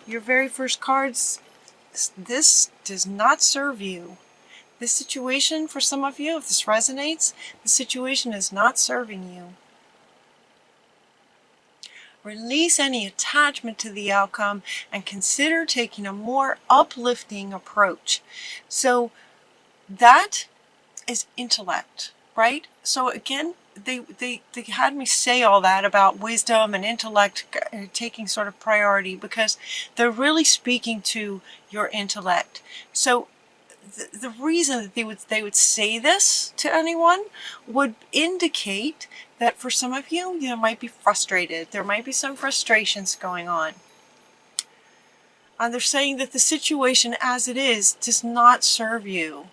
your very first cards, this does not serve you. This situation, for some of you, if this resonates, the situation is not serving you. Release any attachment to the outcome and consider taking a more uplifting approach. So that is intellect, right? So again, they had me say all that about wisdom and intellect taking sort of priority because they're really speaking to your intellect. So the reason that they would say this to anyone would indicate that for some of you, you might be frustrated. There might be some frustrations going on. And they're saying that the situation as it is does not serve you.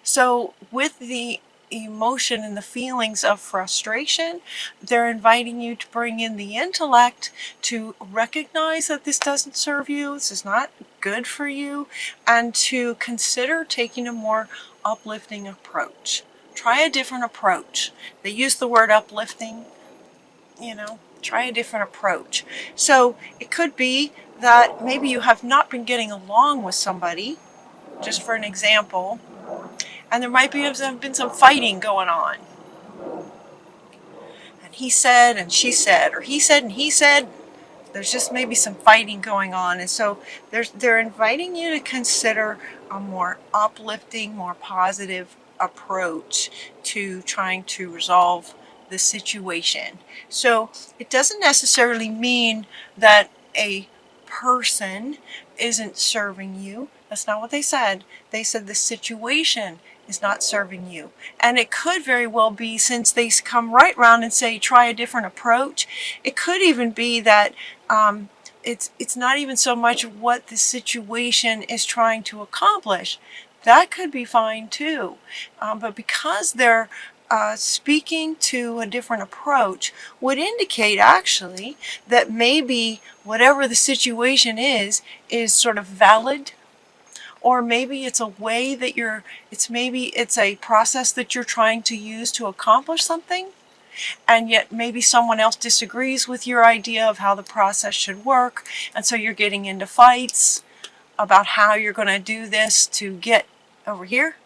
So with the emotion and the feelings of frustration, they're inviting you to bring in the intellect to recognize that this doesn't serve you, this is not good for you, and to consider taking a more uplifting approach. Try a different approach. They use the word uplifting, try a different approach. So it could be that maybe you have not been getting along with somebody, just for an example, and there might have been some fighting going on. And he said and she said, or he said and he said. There's just maybe some fighting going on. And so they're inviting you to consider a more uplifting, more positive approach to trying to resolve the situation. So it doesn't necessarily mean that a person isn't serving you. That's not what they said. They said the situation is not serving you. And it could very well be, since they come right round and say try a different approach, it could even be that it's not even so much what the situation is trying to accomplish. That could be fine too. But because they're speaking to a different approach would indicate actually that maybe whatever the situation is sort of valid, or maybe it's a way that it's a process that you're trying to use to accomplish something, and yet maybe someone else disagrees with your idea of how the process should work, and so you're getting into fights about how you're going to do this to get over here.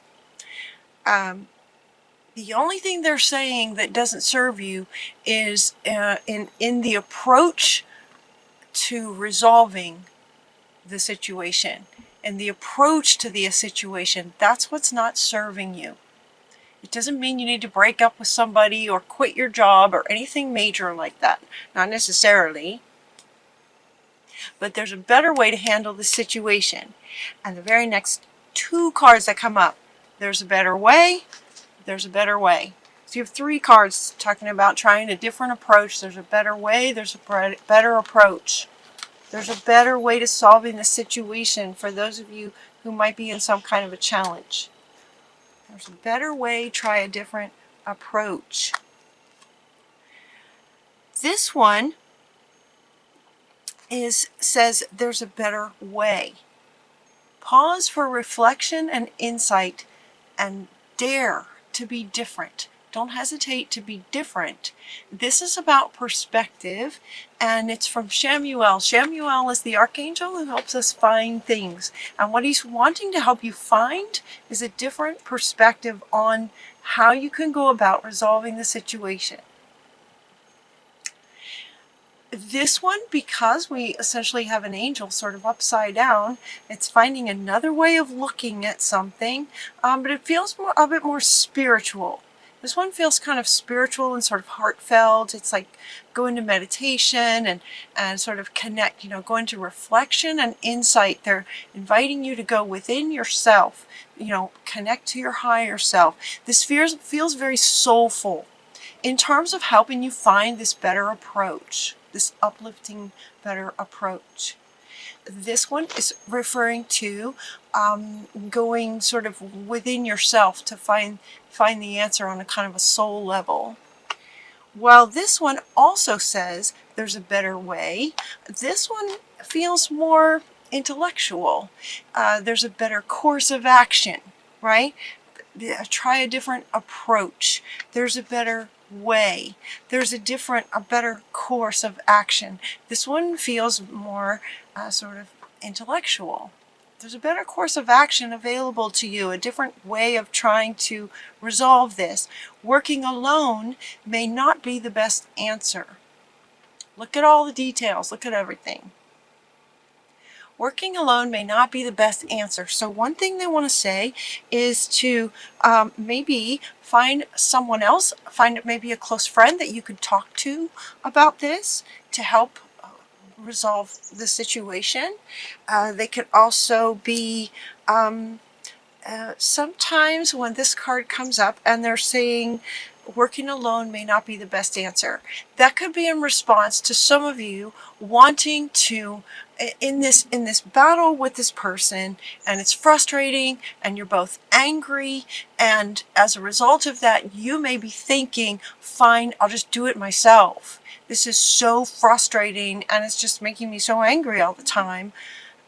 The only thing they're saying that doesn't serve you is in the approach to resolving the situation. And the approach to the situation, that's what's not serving you. It doesn't mean you need to break up with somebody or quit your job or anything major like that. Not necessarily. But there's a better way to handle the situation. And the very next two cards that come up, there's a better way, there's a better way. So you have three cards talking about trying a different approach. There's a better way, there's a better approach. There's a better way to solving the situation for those of you who might be in some kind of a challenge. There's a better way, try a different approach. This one says there's a better way. Pause for reflection and insight and dare to be different. Don't hesitate to be different. This is about perspective, and it's from Shamuel. Shamuel is the archangel who helps us find things. And what he's wanting to help you find is a different perspective on how you can go about resolving the situation. This one, because we essentially have an angel sort of upside down, it's finding another way of looking at something, but it feels a bit more spiritual. This one feels kind of spiritual and sort of heartfelt. It's like go into meditation and sort of connect, go into reflection and insight. They're inviting you to go within yourself, connect to your higher self. This feels very soulful in terms of helping you find this better approach, this uplifting, better approach. This one is referring to going sort of within yourself to find the answer on a kind of a soul level. While this one also says there's a better way, this one feels more intellectual. There's a better course of action, right? Try a different approach. There's a better way. There's a better course of action. This one feels more sort of intellectual. There's a better course of action available to you, a different way of trying to resolve this. Working alone may not be the best answer. Look at all the details, look at everything. Working alone may not be the best answer. So one thing they want to say is to maybe find someone else, find maybe a close friend that you could talk to about this to help resolve the situation. They could also be sometimes when this card comes up and they're saying working alone may not be the best answer, that could be in response to some of you wanting to in this battle with this person, and it's frustrating and you're both angry, and as a result of that you may be thinking, fine, I'll just do it myself. This is so frustrating and it's just making me so angry all the time.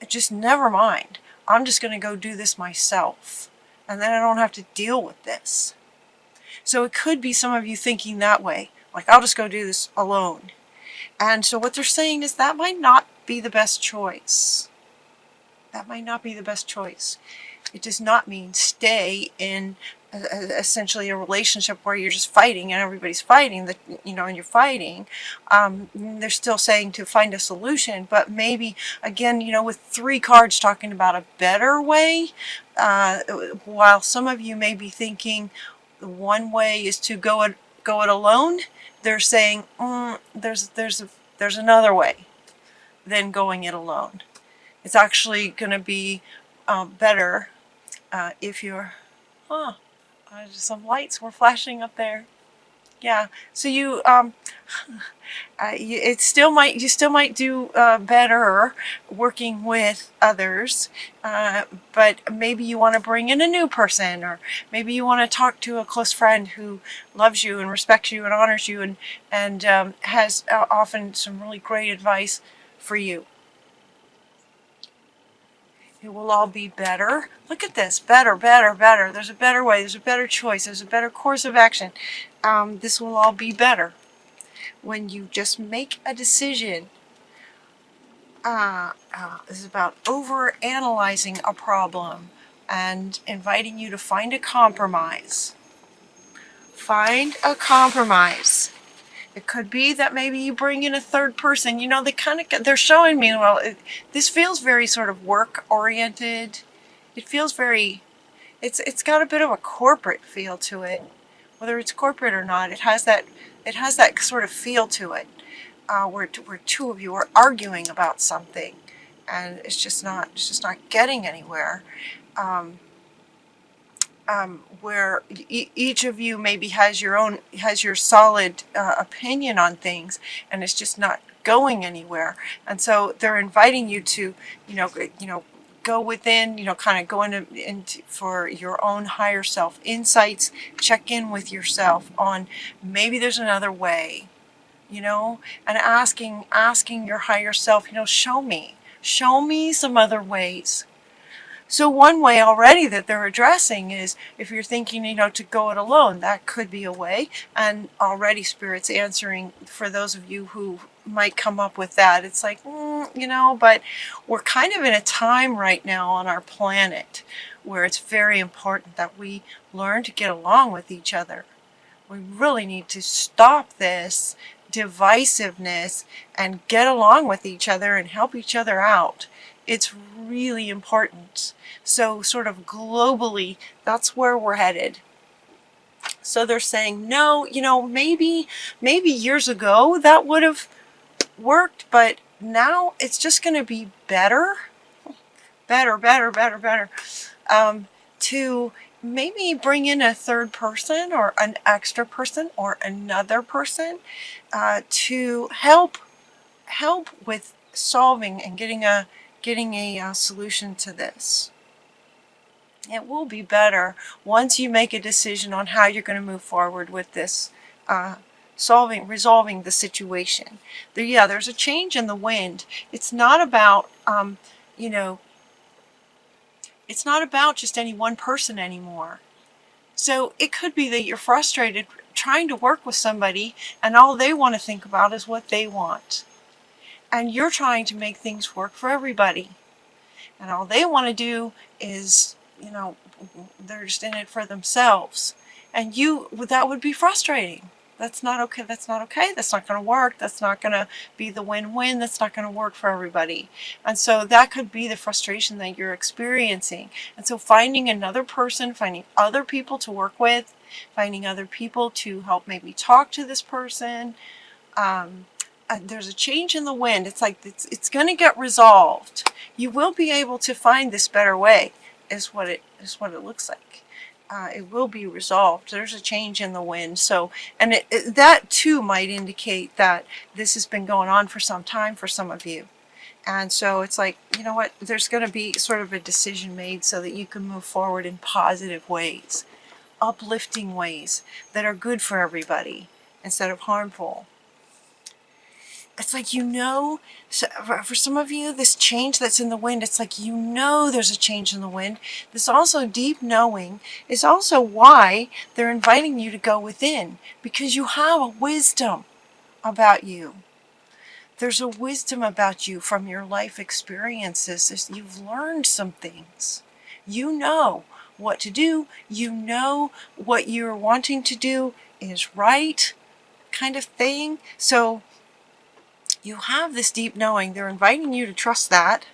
Just never mind. I'm just going to go do this myself, and then I don't have to deal with this. So it could be some of you thinking that way, like I'll just go do this alone. And so what they're saying is that might not be the best choice. That might not be the best choice. It does not mean stay in essentially a relationship where you're just fighting and everybody's fighting, and you're fighting. They're still saying to find a solution, but maybe again, with 3 cards talking about a better way, while some of you may be thinking the one way is to go it alone, they're saying there's another way than going it alone. It's actually going to be better if you're some lights were flashing up there. Yeah, so you you still might do better working with others, but maybe you want to bring in a new person, or maybe you want to talk to a close friend who loves you and respects you and honors you, and has often some really great advice for you. It will all be better. Look at this. Better, better, better. There's a better way. There's a better choice. There's a better course of action. This will all be better when you just make a decision. This is about over-analyzing a problem and inviting you to find a compromise. Find a compromise. It could be that maybe you bring in a third person. They're showing me, this feels very sort of work-oriented. It feels very, it's got a bit of a corporate feel to it. Whether it's corporate or not, it has that sort of feel to it, where 2 of you are arguing about something, and it's just not getting anywhere. Where each of you maybe has your solid opinion on things, and it's just not going anywhere. And so they're inviting you to, go within, kind of go into for your own higher self insights. Check in with yourself on maybe there's another way, and asking your higher self, show me some other ways. So one way already that they're addressing is if you're thinking, to go it alone, that could be a way. And already Spirit's answering for those of you who might come up with that. It's like, but we're kind of in a time right now on our planet where it's very important that we learn to get along with each other. We really need to stop this divisiveness and get along with each other and help each other out. It's really important. So sort of globally, that's where we're headed. So they're saying, no, maybe years ago that would have worked, but now it's just going to be better, to maybe bring in a third person or an extra person or another person to help with solving and getting a solution to this. It will be better once you make a decision on how you're going to move forward with this, resolving the situation. There's a change in the wind. It's not about, it's not about just any one person anymore. So it could be that you're frustrated trying to work with somebody and all they want to think about is what they want. And you're trying to make things work for everybody. and all they want to do is, you know, they're just in it for themselves. And that would be frustrating. That's not okay. That's not okay. That's not going to work. That's not going to be the win-win. That's not going to work for everybody. And so that could be the frustration that you're experiencing. And so finding another person, finding other people to work with, finding other people to help maybe talk to this person. There's a change in the wind. It's like it's going to get resolved. You will be able to find this better way, is what it looks like. It will be resolved. There's a change in the wind. So, and that too might indicate that this has been going on for some time for some of you. And so it's like, you know what, there's going to be sort of a decision made so that you can move forward in positive ways, uplifting ways that are good for everybody instead of harmful. It's like, you know, for some of you, this change that's in the wind, it's like, you know, there's a change in the wind. This also deep knowing is also why they're inviting you to go within, because you have a wisdom about you. There's a wisdom about you from your life experiences. You've learned some things. You know what to do. You know what you're wanting to do is right, kind of thing. So you have this deep knowing. They're inviting you to trust that,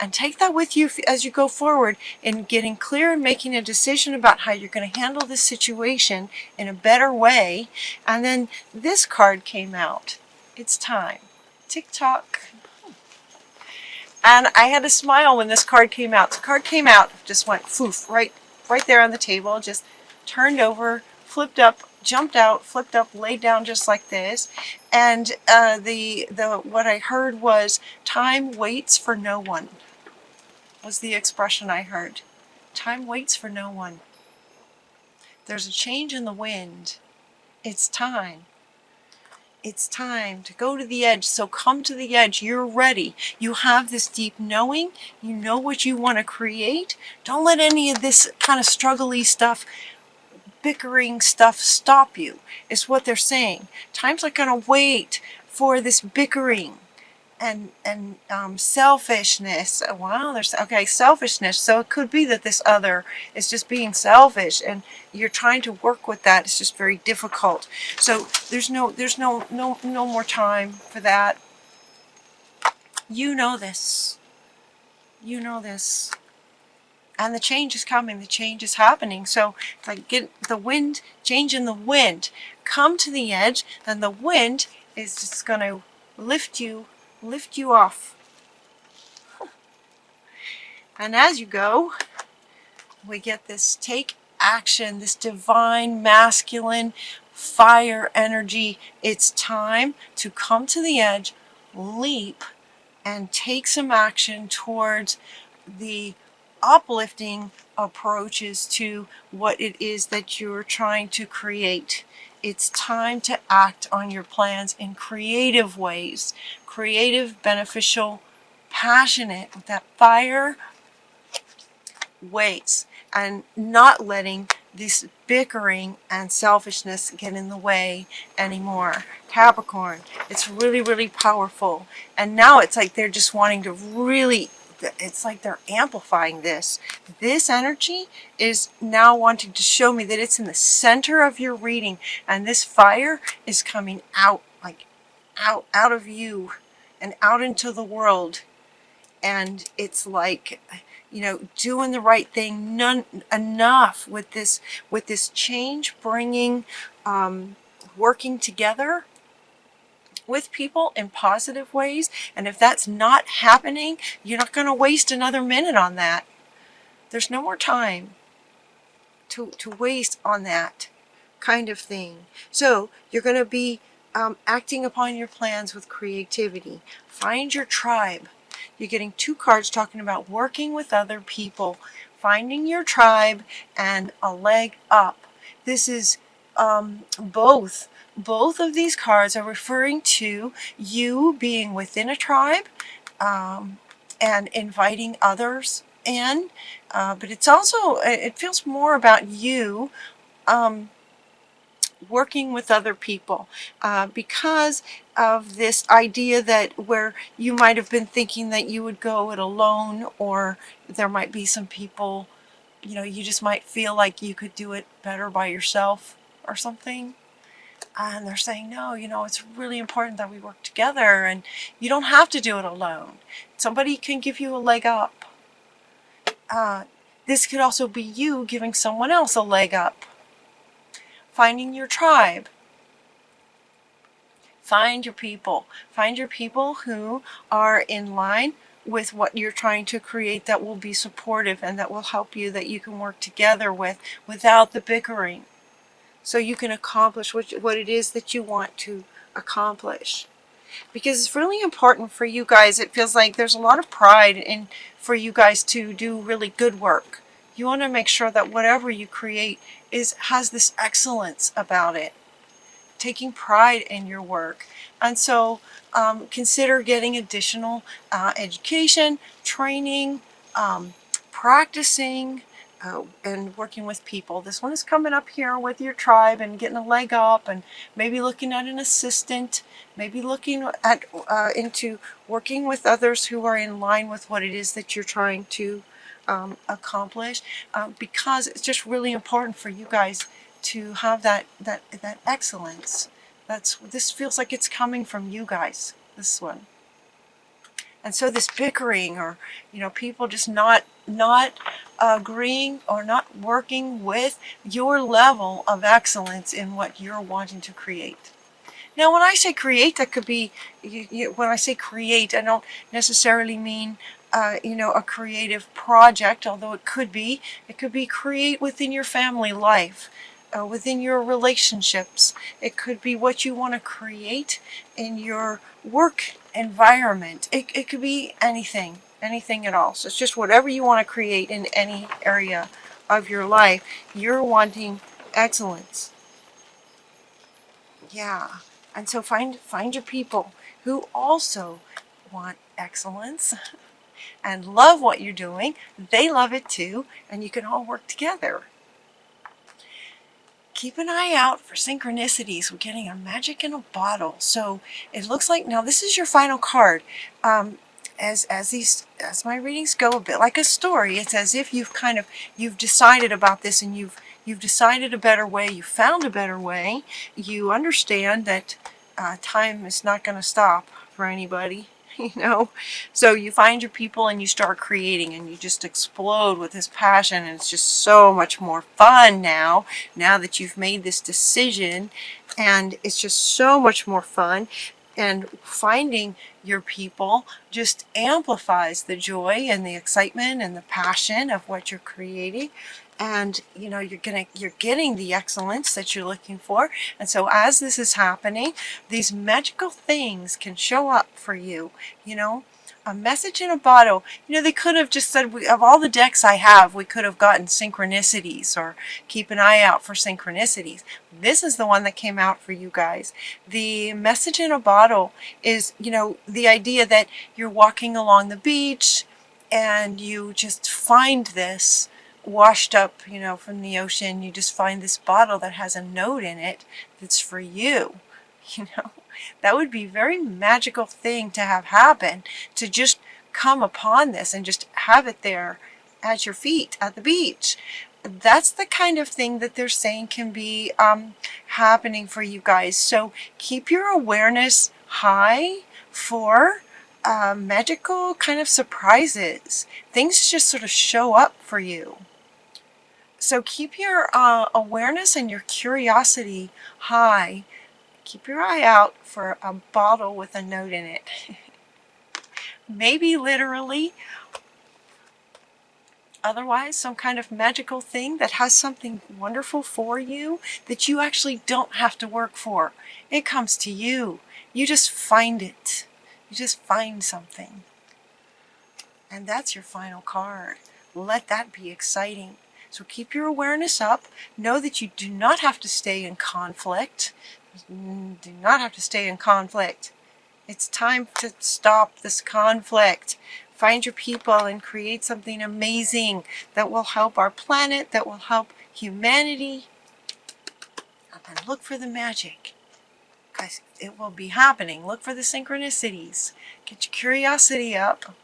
and take that with you as you go forward in getting clear and making a decision about how you're going to handle this situation in a better way. And then this card came out. It's time. Tick-tock. And I had a smile when this card came out. The card came out, just went poof, right there on the table, just turned over, flipped up, jumped out, flipped up, laid down just like this. And what I heard was, time waits for no one, was the expression I heard. Time waits for no one. There's a change in the wind. It's time. It's time to go to the edge. So come to the edge. You're ready. You have this deep knowing. You know what you want to create. Don't let any of this kind of struggly stuff, bickering stuff stop you, is what they're saying. Time's not going to wait for this bickering and selfishness. Wow, there's selfishness. So it could be that this other is just being selfish, and you're trying to work with that. It's just very difficult. So there's no more time for that. You know this. You know this. And the change is coming. The change is happening. So if I get the wind, change in the wind, come to the edge, and the wind is just going to lift you off. And as you go, we get this take action, this divine masculine fire energy. It's time to come to the edge, leap, and take some action towards the uplifting approaches to what it is that you're trying to create. It's time to act on your plans in creative ways, creative, beneficial, passionate, with that fire ways, and not letting this bickering and selfishness get in the way anymore. Capricorn, it's really, really powerful. And now it's like they're just wanting to really, it's like they're amplifying this. This energy is now wanting to show me that it's in the center of your reading, and this fire is coming out, like out of you and out into the world. And it's like, you know, doing the right thing, enough with this change, bringing, working together with people in positive ways. And if that's not happening, you're not going to waste another minute on that. There's no more time to waste on that kind of thing. So you're going to be acting upon your plans with creativity. Find your tribe. You're getting two cards talking about working with other people, finding your tribe, and a leg up. This is both of these cards are referring to you being within a tribe and inviting others in, but it's also, it feels more about you working with other people, because of this idea that where you might have been thinking that you would go it alone, or there might be some people, you just might feel like you could do it better by yourself or something. And they're saying, no, it's really important that we work together, and you don't have to do it alone. Somebody can give you a leg up. This could also be you giving someone else a leg up. Finding your tribe. Find your people. Find your people who are in line with what you're trying to create, that will be supportive and that will help you, that you can work together with without the bickering, so you can accomplish what it is that you want to accomplish. Because it's really important for you guys. It feels like there's a lot of pride in for you guys to do really good work. You want to make sure that whatever you create has this excellence about it, taking pride in your work. And so consider getting additional education, training, practicing, and working with people. This one is coming up here with your tribe and getting a leg up, and maybe looking at an assistant, maybe looking at into working with others who are in line with what it is that you're trying to accomplish, because it's just really important for you guys to have that excellence. This feels like it's coming from you guys, this one. And so this bickering, or people just not agreeing or not working with your level of excellence in what you're wanting to create. Now, when I say create, that could be, when I say create, I don't necessarily mean a creative project, although it could be create within your family life, within your relationships. It could be what you want to create in your work environment. It could be anything at all. So it's just whatever you want to create in any area of your life. You're wanting excellence. Yeah. And so find your people who also want excellence and love what you're doing. They love it too, and you can all work together. Keep an eye out for synchronicities. We're getting a magic in a bottle. So it looks like now this is your final card. As my readings go, a bit like a story. It's as if you've decided about this, and you've decided a better way. You found a better way. You understand that time is not going to stop for anybody. So you find your people and you start creating, and you just explode with this passion, and it's just so much more fun now that you've made this decision, and it's just so much more fun. And finding your people just amplifies the joy and the excitement and the passion of what you're creating. And you're getting the excellence that you're looking for. And so as this is happening, these magical things can show up for you. A message in a bottle. They could have just said, of all the decks I have, we could have gotten synchronicities, or keep an eye out for synchronicities. This is the one that came out for you guys. The message in a bottle is, the idea that you're walking along the beach and you just find this washed up, from the ocean. You just find this bottle that has a note in it that's for you. That would be a very magical thing to have happen, to just come upon this and just have it there at your feet at the beach. That's the kind of thing that they're saying can be happening for you guys. So keep your awareness high for magical kind of surprises. Things just sort of show up for you. So keep your awareness and your curiosity high. Keep your eye out for a bottle with a note in it. Maybe literally. Otherwise, some kind of magical thing that has something wonderful for you that you actually don't have to work for. It comes to you. You just find it. You just find something. And that's your final card. Let that be exciting. So keep your awareness up. Know that you do not have to stay in conflict. Do not have to stay in conflict. It's time to stop this conflict. Find your people and create something amazing that will help our planet, that will help humanity. And and look for the magic, because it will be happening. Look for the synchronicities. Get your curiosity up.